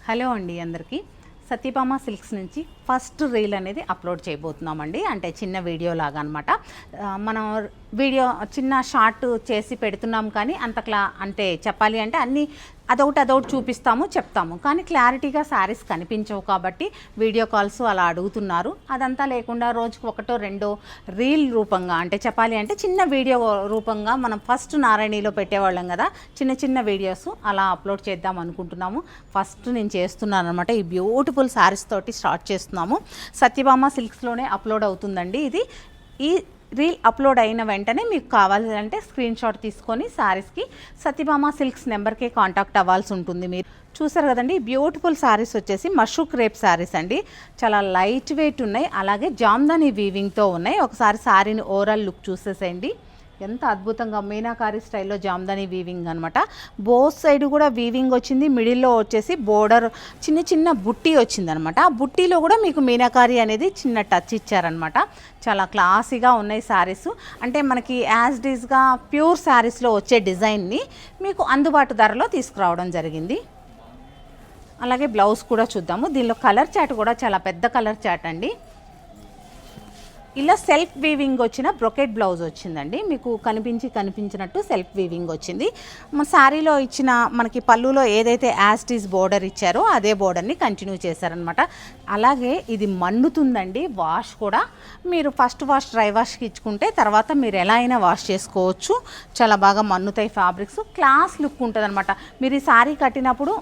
Hello అండి అందరికీ. Satyabhama silks నుంచి ఫస్ట్ రీల్ అనేది అప్లోడ్ చేయబోతున్నామండి. అంటే చిన్న వీడియో లాగా అనమాట. మనం వీడియో చిన్న షార్ట్ చేసి పెడుతున్నాం, కానీ అంటే చెప్పాలి అంటే అన్నీ అదొకటి చూపిస్తాము, చెప్తాము, కానీ క్లారిటీగా శారీస్ కనిపించవు. కాబట్టి వీడియో కాల్స్ అలా అడుగుతున్నారు. అదంతా లేకుండా రోజుకు ఒకటో రెండో రీల్ రూపంగా, అంటే చెప్పాలి అంటే చిన్న వీడియో రూపంగా మనం ఫస్ట్ నారాయణిలో పెట్టేవాళ్ళం కదా, చిన్న చిన్న వీడియోస్ అలా అప్లోడ్ చేద్దాం అనుకుంటున్నాము. ఫస్ట్ నేను చేస్తున్నాను అనమాట. ఈ బ్యూటిఫుల్ శారీస్ తోటి స్టార్ట్ చేస్తున్నాము. సత్యభామ సిల్క్స్లోనే అప్లోడ్ అవుతుందండి ఇది. ఈ రీల్ అప్లోడ్ అయిన వెంటనే మీకు కావాలంటే స్క్రీన్ షాట్ తీసుకొని శారీస్కి సత్యభామ సిల్క్స్ నెంబర్కే కాంటాక్ట్ అవ్వాల్సి ఉంటుంది. మీరు చూసారు కదండి, బ్యూటిఫుల్ శారీస్ వచ్చేసి మష్రూ క్రేప్ శారీస్ అండి. చాలా లైట్ వెయిట్ ఉన్నాయి, అలాగే జామ్దాని వీవింగ్తో ఉన్నాయి. ఒకసారి శారీని ఓవరాల్ లుక్ చూసేసేయండి. ఎంత అద్భుతంగా మీనాకారి స్టైల్లో జామ్దాని వీవింగ్ అనమాట. బోత్ సైడ్ కూడా వీవింగ్ వచ్చింది. మిడిల్లో వచ్చేసి బోర్డర్ చిన్న చిన్న బుట్టి వచ్చిందనమాట. ఆ బుట్టీలో కూడా మీకు మీనాకారి అనేది చిన్న టచ్ ఇచ్చారనమాట. చాలా క్లాసీగా ఉన్నాయి శారీస్. అంటే మనకి యాజ్ డీజ్గా ప్యూర్ శారీస్లో వచ్చే డిజైన్ని మీకు అందుబాటు ధరలో తీసుకురావడం జరిగింది. అలాగే బ్లౌజ్ కూడా చూద్దాము. దీనిలో కలర్ చాట్ కూడా చాలా పెద్ద కలర్ చాట్ అండి. ఇలా సెల్ఫ్ వీవింగ్ వచ్చిన బ్రొకెట్ బ్లౌజ్ వచ్చిందండి. మీకు కనిపించినట్టు సెల్ఫ్ వీవింగ్ వచ్చింది. మన శారీలో ఇచ్చిన మనకి పళ్ళులో ఏదైతే యాస్టీస్ బోర్డర్ ఇచ్చారో అదే బోర్డర్ని కంటిన్యూ చేశారనమాట. అలాగే ఇది మన్నుతుందండి. వాష్ కూడా మీరు ఫస్ట్ వాష్ డ్రై వాష్కి ఇచ్చుకుంటే తర్వాత మీరు ఎలా అయినా వాష్ చేసుకోవచ్చు. చాలా బాగా మన్నుతాయి ఫ్యాబ్రిక్స్. క్లాస్ లుక్ ఉంటుంది అనమాట. మీరు ఈ శారీ కట్టినప్పుడు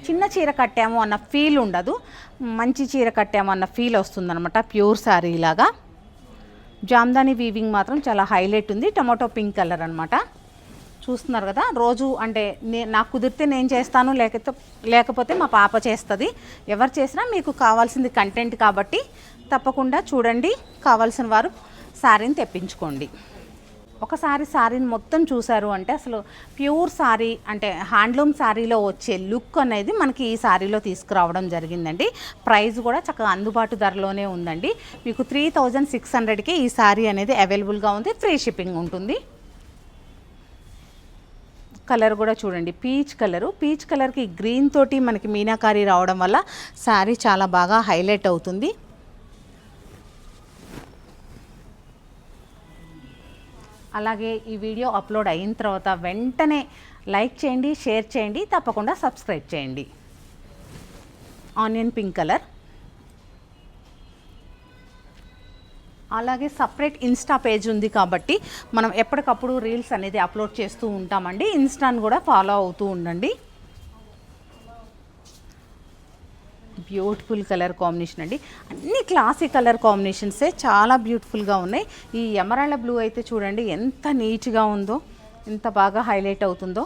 చిన్న చీర కట్టాము అన్న ఫీల్ ఉండదు, మంచి చీర కట్టాము అన్న ఫీల్ వస్తుందన్నమాట. ప్యూర్ శారీ లాగా జామ్దాని వీవింగ్ మాత్రం చాలా హైలైట్ ఉంది. టొమాటో పింక్ కలర్ అనమాట. చూస్తున్నారు కదా. రోజు అంటే నాకు కుదిరితే నేను చేస్తాను, లేకపోతే మా పాప చేస్తుంది. ఎవరు చేసినా మీకు కావాల్సింది కంటెంట్ కాబట్టి తప్పకుండా చూడండి. కావాల్సిన వారు శారీని తెప్పించుకోండి. ఒకసారి శారీని మొత్తం చూసారు అంటే అసలు ప్యూర్ శారీ అంటే హ్యాండ్లూమ్ శారీలో వచ్చే లుక్ అనేది మనకి ఈ శారీలో తీసుకురావడం జరిగిందండి. ప్రైస్ కూడా చక్కగా అందుబాటు ధరలోనే ఉందండి. మీకు 3600కి ఈ శారీ అనేది అవైలబుల్గా ఉంది. ఫ్రీ షిప్పింగ్ ఉంటుంది. కలర్ కూడా చూడండి, పీచ్ కలరు. పీచ్ కలర్కి గ్రీన్ తోటి మనకి మీనాకారి రావడం వల్ల శారీ చాలా బాగా హైలైట్ అవుతుంది. అలాగే ఈ వీడియో అప్లోడ్ అయిన తర్వాత వెంటనే లైక్ చేయండి, షేర్ చేయండి, తప్పకుండా సబ్స్క్రైబ్ చేయండి. Onion pink colour. అలాగే సపరేట్ ఇన్స్టా పేజ్ ఉంది కాబట్టి మనం ఎప్పటికప్పుడు రీల్స్ అనేది అప్లోడ్ చేస్తూ ఉంటామండి. ఇన్స్టాను కూడా ఫాలో అవుతూ ఉండండి. బ్యూటిఫుల్ కలర్ కాంబినేషన్ అండి. అన్ని క్లాసీ కలర్ కాంబినేషన్సే చాలా బ్యూటిఫుల్గా ఉన్నాయి. ఈ ఎమరాల్డ్ బ్లూ అయితే చూడండి ఎంత నీట్గా ఉందో, ఎంత బాగా హైలైట్ అవుతుందో.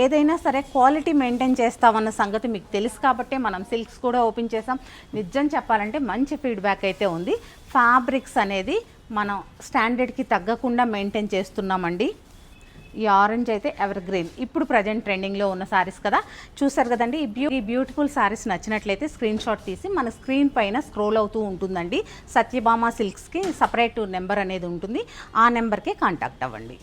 ఏదైనా సరే క్వాలిటీ మెయింటైన్ చేస్తామన్న సంగతి మీకు తెలుసు కాబట్టే మనం సిల్క్స్ కూడా ఓపెన్ చేసాం. నిజం చెప్పాలంటే మంచి ఫీడ్బ్యాక్ అయితే ఉంది. ఫ్యాబ్రిక్స్ అనేది మనం స్టాండర్డ్కి తగ్గకుండా మెయింటైన్ చేస్తున్నామండి. ఈ ఆరెంజ్ అయితే ఎవర్ గ్రీన్, ఇప్పుడు ప్రజెంట్ ట్రెండింగ్లో ఉన్న శారీస్ కదా. చూసారు కదండి. ఈ బ్యూటిఫుల్ శారీస్ నచ్చినట్లయితే స్క్రీన్ షాట్ తీసి మన స్క్రీన్ పైన స్క్రోల్ అవుతూ ఉంటుందండి. సత్యభామ సిల్క్స్కి సపరేట్ నెంబర్ అనేది ఉంటుంది. ఆ నెంబర్కే కాంటాక్ట్ అవ్వండి.